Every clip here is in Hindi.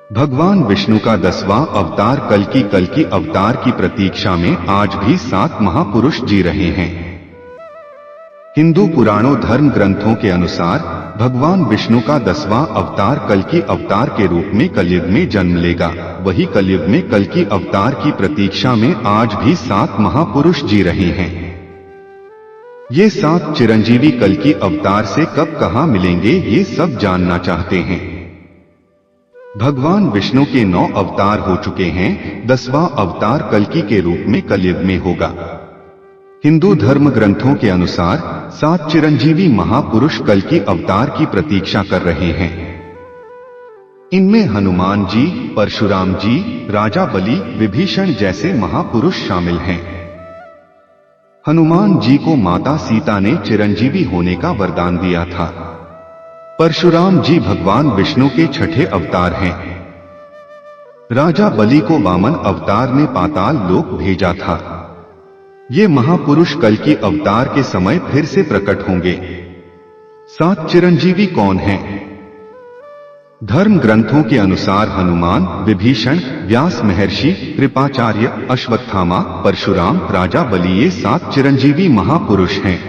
भगवान विष्णु का 10वां अवतार कल्कि अवतार की प्रतीक्षा में आज भी 7 महापुरुष जी रहे हैं। हिंदू पुराणों धर्म ग्रंथों के अनुसार भगवान विष्णु का 10वां अवतार कल्कि अवतार के रूप में कलयुग में जन्म लेगा। वही कलयुग में कल्कि अवतार की प्रतीक्षा में आज भी 7 महापुरुष जी रहे हैं। ये 7 चिरंजीवी कल्कि अवतार से कब कहां मिलेंगे, ये सब जानना चाहते हैं। भगवान विष्णु के 9 अवतार हो चुके हैं। 10वां अवतार कल्कि के रूप में कलयुग में होगा। हिंदू धर्म ग्रंथों के अनुसार 7 चिरंजीवी महापुरुष कल्कि अवतार की प्रतीक्षा कर रहे हैं। इनमें हनुमान जी, परशुराम जी, राजा बलि, विभीषण जैसे महापुरुष शामिल हैं। हनुमान जी को माता सीता ने चिरंजीवी होने का वरदान दिया था। परशुराम जी भगवान विष्णु के 6ठे अवतार हैं। राजा बलि को वामन अवतार ने पाताल लोक भेजा था। ये महापुरुष कल्कि अवतार के समय फिर से प्रकट होंगे। 7 चिरंजीवी कौन हैं? धर्म ग्रंथों के अनुसार हनुमान, विभीषण, व्यास महर्षि, कृपाचार्य, अश्वत्थामा, परशुराम, राजा बलि ये 7 चिरंजीवी महापुरुष हैं।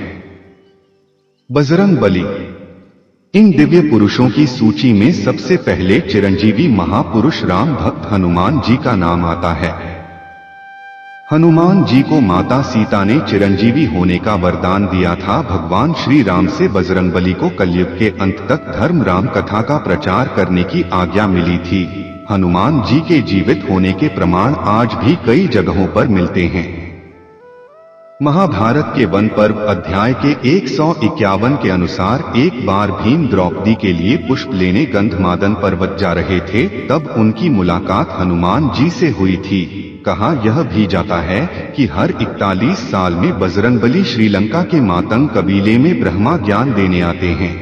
बजरंग बली। इन दिव्य पुरुषों की सूची में सबसे पहले चिरंजीवी महापुरुष राम भक्त हनुमान जी का नाम आता है। हनुमान जी को माता सीता ने चिरंजीवी होने का वरदान दिया था। भगवान श्री राम से बजरंगबली को कलयुग के अंत तक धर्म राम कथा का प्रचार करने की आज्ञा मिली थी। हनुमान जी के जीवित होने के प्रमाण आज भी कई जगहों पर मिलते हैं। महाभारत के वन पर्व अध्याय के 151 के अनुसार एक बार भीम द्रौपदी के लिए पुष्प लेने गंधमादन पर्वत जा रहे थे, तब उनकी मुलाकात हनुमान जी से हुई थी। कहा यह भी जाता है कि हर 41 साल में बजरंगबली श्रीलंका के मातंग कबीले में ब्रह्मा ज्ञान देने आते हैं।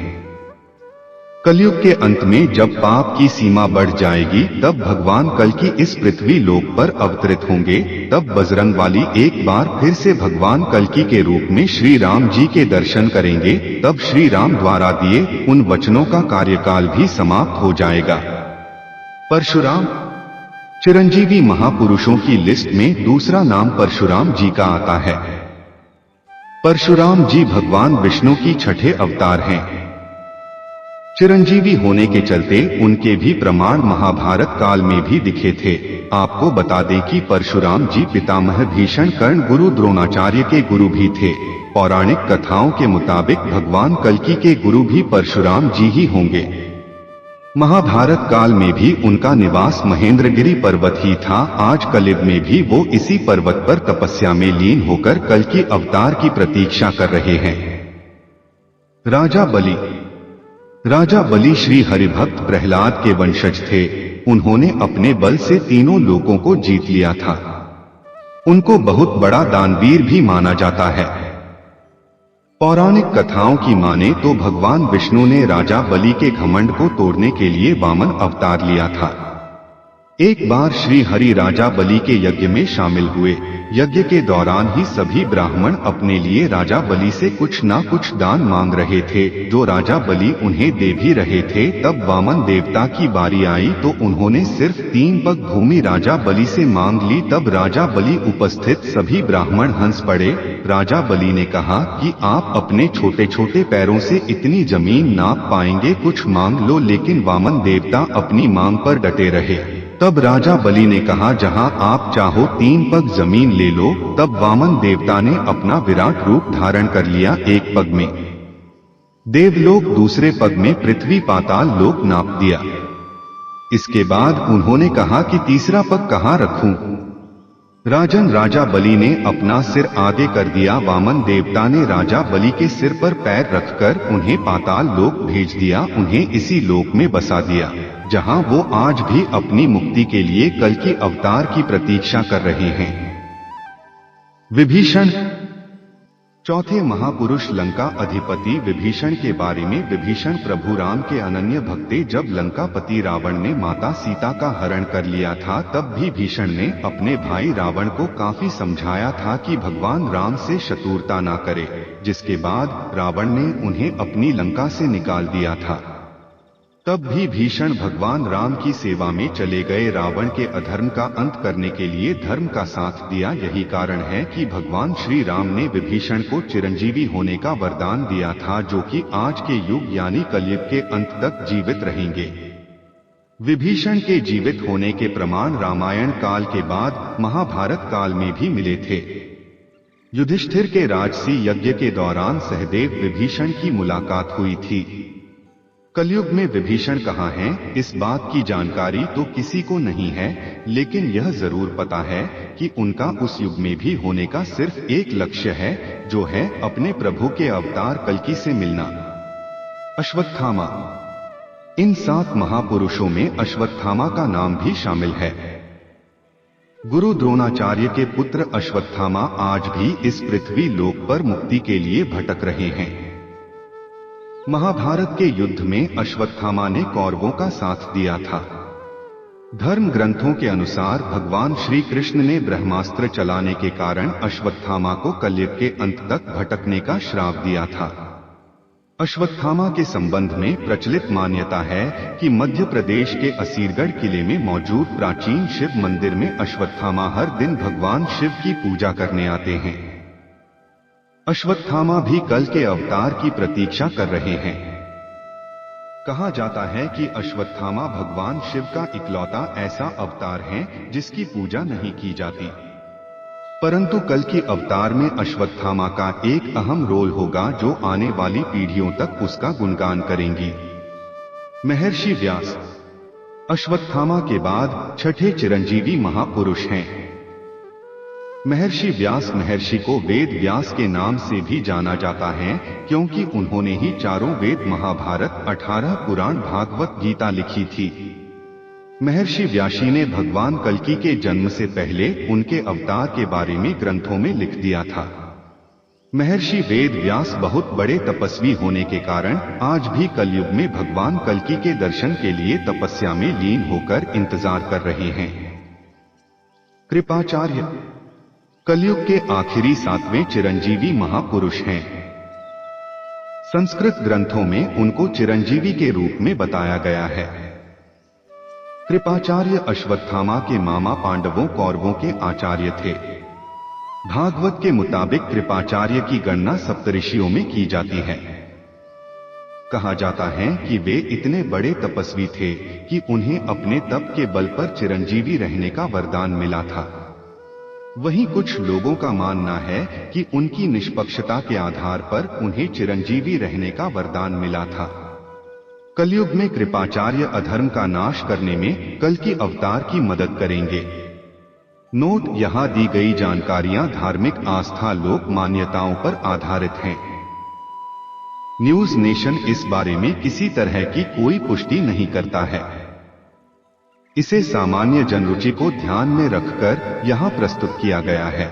कलयुग के अंत में जब पाप की सीमा बढ़ जाएगी, तब भगवान कल्कि इस पृथ्वी लोक पर अवतरित होंगे। तब बजरंगबली एक बार फिर से भगवान कल्कि के रूप में श्री राम जी के दर्शन करेंगे। तब श्री राम द्वारा दिए उन वचनों का कार्यकाल भी समाप्त हो जाएगा। परशुराम। चिरंजीवी महापुरुषों की लिस्ट में दूसरा नाम परशुराम जी का आता है। परशुराम जी भगवान विष्णु की 6ठे अवतार हैं। चिरंजीवी होने के चलते उनके भी प्रमाण महाभारत काल में भी दिखे थे। आपको बता दें कि परशुराम जी पितामह भीषण कर्ण गुरु द्रोणाचार्य के गुरु भी थे। पौराणिक कथाओं के मुताबिक भगवान कल्कि के गुरु भी परशुराम जी ही होंगे। महाभारत काल में भी उनका निवास महेंद्रगिरी पर्वत ही था। आज कलयुग में भी वो इसी पर्वत पर तपस्या में लीन होकर कल्कि अवतार की प्रतीक्षा कर रहे हैं। राजा बलि। राजा बलि श्री हरिभक्त प्रहलाद के वंशज थे। उन्होंने अपने बल से तीनों लोकों को जीत लिया था। उनको बहुत बड़ा दानवीर भी माना जाता है। पौराणिक कथाओं की माने तो भगवान विष्णु ने राजा बलि के घमंड को तोड़ने के लिए वामन अवतार लिया था। एक बार श्री हरि राजा बलि के यज्ञ में शामिल हुए। यज्ञ के दौरान ही सभी ब्राह्मण अपने लिए राजा बलि से कुछ ना कुछ दान मांग रहे थे, जो राजा बलि उन्हें दे भी रहे थे। तब वामन देवता की बारी आई तो उन्होंने सिर्फ 3 पग भूमि राजा बलि से मांग ली। तब राजा बलि उपस्थित सभी ब्राह्मण हंस पड़े। राजा बलि ने कहा कि आप अपने छोटे छोटे पैरों से इतनी जमीन नाप पाएंगे, कुछ मांग लो। लेकिन वामन देवता अपनी मांग पर डटे रहे। तब राजा बलि ने कहा जहां आप चाहो 3 पग जमीन ले लो। तब वामन देवता ने अपना विराट रूप धारण कर लिया। एक पग में देवलोक, दूसरे पग में पृथ्वी पाताल लोक नाप दिया। इसके बाद उन्होंने कहा कि तीसरा पग कहां रखूं? राजन राजा बलि ने अपना सिर आगे कर दिया। वामन देवता ने राजा बलि के सिर पर पैर रखकर उन्हें पाताल लोक भेज दिया। उन्हें इसी लोक में बसा दिया, जहां वो आज भी अपनी मुक्ति के लिए कल्कि अवतार की प्रतीक्षा कर रहे हैं। विभीषण। चौथे महापुरुष लंका अधिपति विभीषण के बारे में विभीषण प्रभु राम के अनन्य भक्ते। जब लंकापति रावण ने माता सीता का हरण कर लिया था, तब भी भीषण ने अपने भाई रावण को काफी समझाया था कि भगवान राम से शत्रुता ना करे, जिसके बाद रावण ने उन्हें अपनी लंका से निकाल दिया था। तब भी भीषण भगवान राम की सेवा में चले गए। रावण के अधर्म का अंत करने के लिए धर्म का साथ दिया। यही कारण है कि भगवान श्री राम ने विभीषण को चिरंजीवी होने का वरदान दिया था, जो कि आज के युग यानी कलयुग के अंत तक जीवित रहेंगे। विभीषण के जीवित होने के प्रमाण रामायण काल के बाद महाभारत काल में भी मिले थे। युधिष्ठिर के राजसी यज्ञ के दौरान सहदेव विभीषण की मुलाकात हुई थी। कलयुग में विभीषण कहाँ हैं, इस बात की जानकारी तो किसी को नहीं है, लेकिन यह जरूर पता है कि उनका उस युग में भी होने का सिर्फ एक लक्ष्य है, जो है अपने प्रभु के अवतार कल्कि से मिलना। अश्वत्थामा। इन 7 महापुरुषों में अश्वत्थामा का नाम भी शामिल है। गुरु द्रोणाचार्य के पुत्र अश्वत्थामा आज भी इस पृथ्वी लोक पर मुक्ति के लिए भटक रहे हैं। महाभारत के युद्ध में अश्वत्थामा ने कौरवों का साथ दिया था। धर्म ग्रंथों के अनुसार भगवान श्री कृष्ण ने ब्रह्मास्त्र चलाने के कारण अश्वत्थामा को कलयुग के अंत तक भटकने का श्राप दिया था। अश्वत्थामा के संबंध में प्रचलित मान्यता है कि मध्य प्रदेश के असीरगढ़ किले में मौजूद प्राचीन शिव मंदिर में अश्वत्थामा हर दिन भगवान शिव की पूजा करने आते हैं। अश्वत्थामा भी कल के अवतार की प्रतीक्षा कर रहे हैं। कहा जाता है कि अश्वत्थामा भगवान शिव का इकलौता ऐसा अवतार है जिसकी पूजा नहीं की जाती, परंतु कल की अवतार में अश्वत्थामा का एक अहम रोल होगा, जो आने वाली पीढ़ियों तक उसका गुणगान करेंगी। महर्षि व्यास अश्वत्थामा के बाद छठे चिरंजीवी महापुरुष हैं। महर्षि व्यास महर्षि को वेद व्यास के नाम से भी जाना जाता है, क्योंकि उन्होंने ही चारों वेद, महाभारत, 18 पुराण, भागवत गीता लिखी थी। महर्षि व्यासी ने भगवान कल्कि के जन्म से पहले उनके अवतार के बारे में ग्रंथों में लिख दिया था। महर्षि वेद व्यास बहुत बड़े तपस्वी होने के कारण आज भी कलयुग में भगवान कल्कि के दर्शन के लिए तपस्या में लीन होकर इंतजार कर रहे हैं। कृपाचार्य कलयुग के आखिरी 7वें चिरंजीवी महापुरुष हैं। संस्कृत ग्रंथों में उनको चिरंजीवी के रूप में बताया गया है। कृपाचार्य अश्वत्थामा के मामा पांडवों कौरवों के आचार्य थे। भागवत के मुताबिक कृपाचार्य की गणना सप्तऋषियों में की जाती है। कहा जाता है कि वे इतने बड़े तपस्वी थे कि उन्हें अपने तप के बल पर चिरंजीवी रहने का वरदान मिला था। वहीं कुछ लोगों का मानना है कि उनकी निष्पक्षता के आधार पर उन्हें चिरंजीवी रहने का वरदान मिला था। कलयुग में कृपाचार्य अधर्म का नाश करने में कल्कि अवतार की मदद करेंगे। नोट: यहाँ दी गई जानकारियां धार्मिक आस्था, लोक मान्यताओं पर आधारित हैं। न्यूज नेशन इस बारे में किसी तरह की कोई पुष्टि नहीं करता है। इसे सामान्य जनरुचि को ध्यान में रखकर यहाँ प्रस्तुत किया गया है।